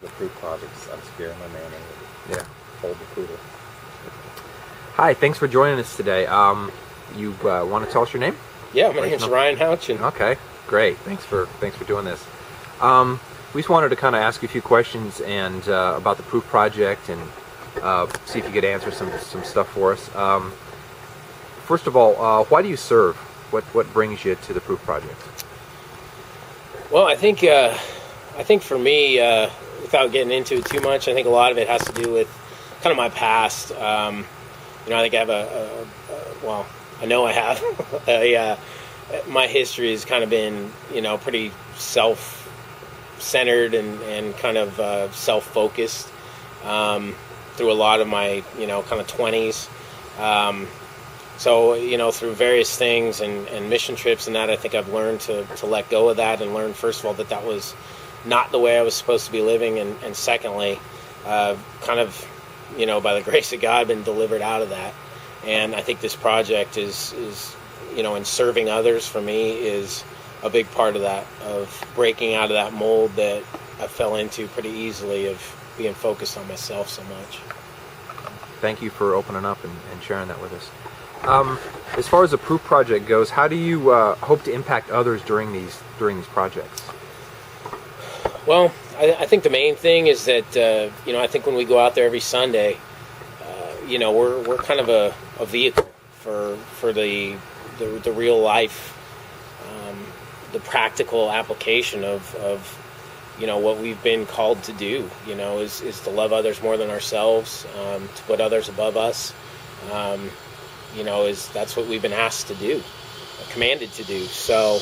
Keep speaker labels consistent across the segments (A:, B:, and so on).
A: The fruit projects. I'm scaring my man.
B: Yeah.
A: Hold the poodle.
B: Hi, thanks for joining us today. You want to tell us your name?
C: Yeah, my name's Ryan Houchen.
B: Okay, great. Thanks for doing this. We just wanted to kind of ask you a few questions and about the proof project and see if you could answer some stuff for us. First of all, why do you serve? What brings you to the proof project?
C: Well, I think for me, without getting into it too much, I think a lot of it has to do with kind of my past. I think I have I know I have. My history has kind of been, pretty self-centered and kind of self-focused through a lot of my, kind of 20s. So, through various things and mission trips and that, I think I've learned to let go of that and learn, first of all, that was not the way I was supposed to be living. And secondly, kind of, by the grace of God, been delivered out of that. And I think this project is in serving others, for me, is a big part of that, of breaking out of that mold that I fell into pretty easily of being focused on myself so much.
B: Thank you for opening up and sharing that with us. As far as the proof project goes, how do you hope to impact others during these projects?
C: Well, I think the main thing is that I think when we go out there every Sunday, we're kind of a vehicle for the real life, the practical application of what we've been called to do. Is to love others more than ourselves, to put others above us. That's what we've been asked to do, commanded to do. So,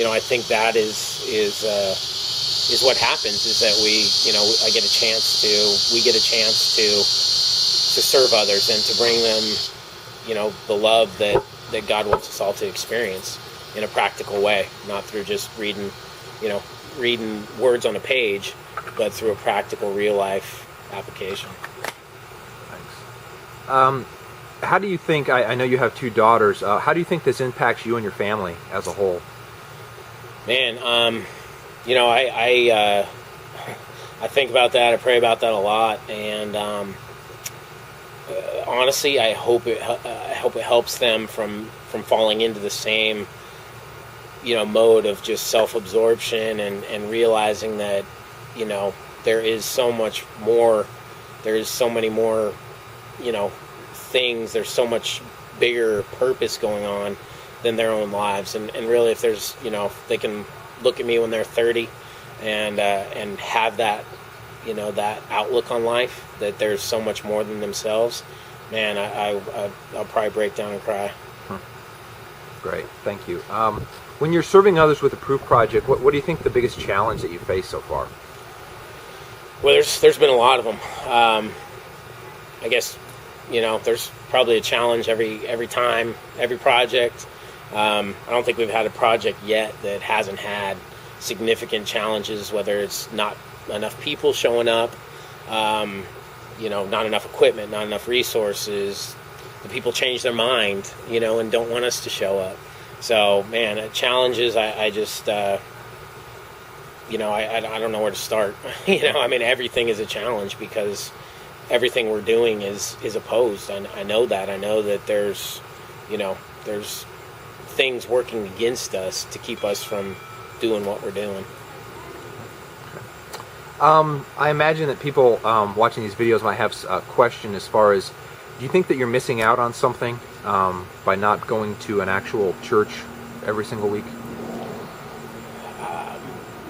C: I think that is what happens, is that we get a chance to serve others and to bring them, the love that God wants us all to experience in a practical way, not through just reading words on a page, but through a practical, real life application.
B: How do you think, I know you have two daughters, how do you think this impacts you and your family as a whole?
C: Man, I think about that, I pray about that a lot, and honestly, I hope it helps them from falling into the same, mode of just self-absorption and realizing that, there is so much more, there's so many more, things, there's so much bigger purpose going on than their own lives, and really, if there's, if they can look at me when they're 30 and have that, that outlook on life, that there's so much more than themselves, man, I'll probably break down and cry.
B: Great, thank you. When you're serving others with the Proof Project, what do you think the biggest challenge that you faced so far?
C: Well, there's been a lot of them. I guess, there's probably a challenge every time, every project. I don't think we've had a project yet that hasn't had significant challenges, whether it's not enough people showing up, not enough equipment, not enough resources. The people change their mind, and don't want us to show up. So, man, challenges, I just, I don't know where to start. Everything is a challenge because everything we're doing is opposed. I know that. I know that there's things working against us to keep us from doing what we're doing.
B: I imagine that people watching these videos might have a question as far as, do you think that you're missing out on something by not going to an actual church every single week?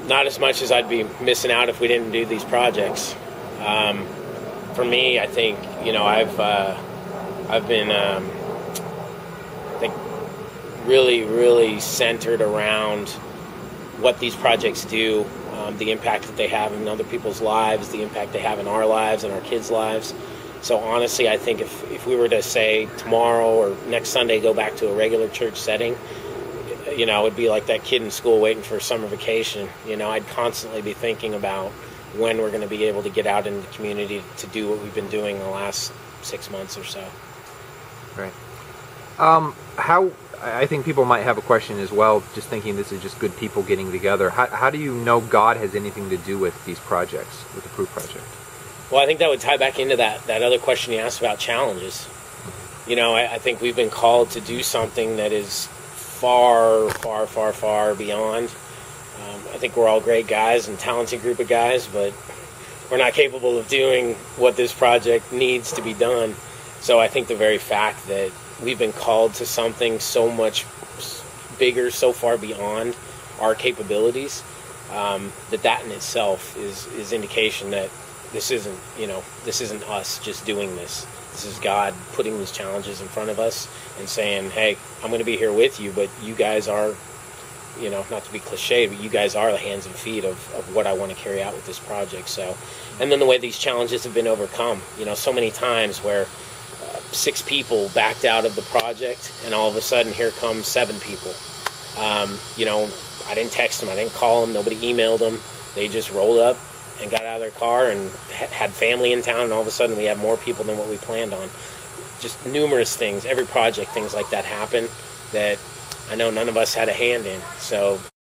C: Not as much as I'd be missing out if we didn't do these projects. For me, I think, I've been, really, really centered around what these projects do, the impact that they have in other people's lives, the impact they have in our lives and our kids' lives. So honestly, I think if we were to say tomorrow or next Sunday go back to a regular church setting, it'd be like that kid in school waiting for summer vacation. I'd constantly be thinking about when we're going to be able to get out in the community to do what we've been doing the last 6 months or so.
B: Right. How I think people might have a question as well, just thinking this is just good people getting together. How do you know God has anything to do with these projects, with the Proof Project?
C: Well, I think that would tie back into that other question you asked about challenges. You know, I think we've been called to do something that is far, far, far, far beyond. I think we're all great guys and talented group of guys, but we're not capable of doing what this project needs to be done. So I think the very fact that we've been called to something so much bigger, so far beyond our capabilities, that in itself is indication that this isn't us just doing this. This is God putting these challenges in front of us and saying, hey, I'm going to be here with you, but you guys are, not to be cliche, but you guys are the hands and feet of what I want to carry out with this project. So, and then the way these challenges have been overcome, so many times where 6 people backed out of the project, and all of a sudden here comes 7 people. I didn't text them, I didn't call them, nobody emailed them. They just rolled up and got out of their car and had family in town, and all of a sudden we have more people than what we planned on. Just numerous things, every project, things like that happen that I know none of us had a hand in. So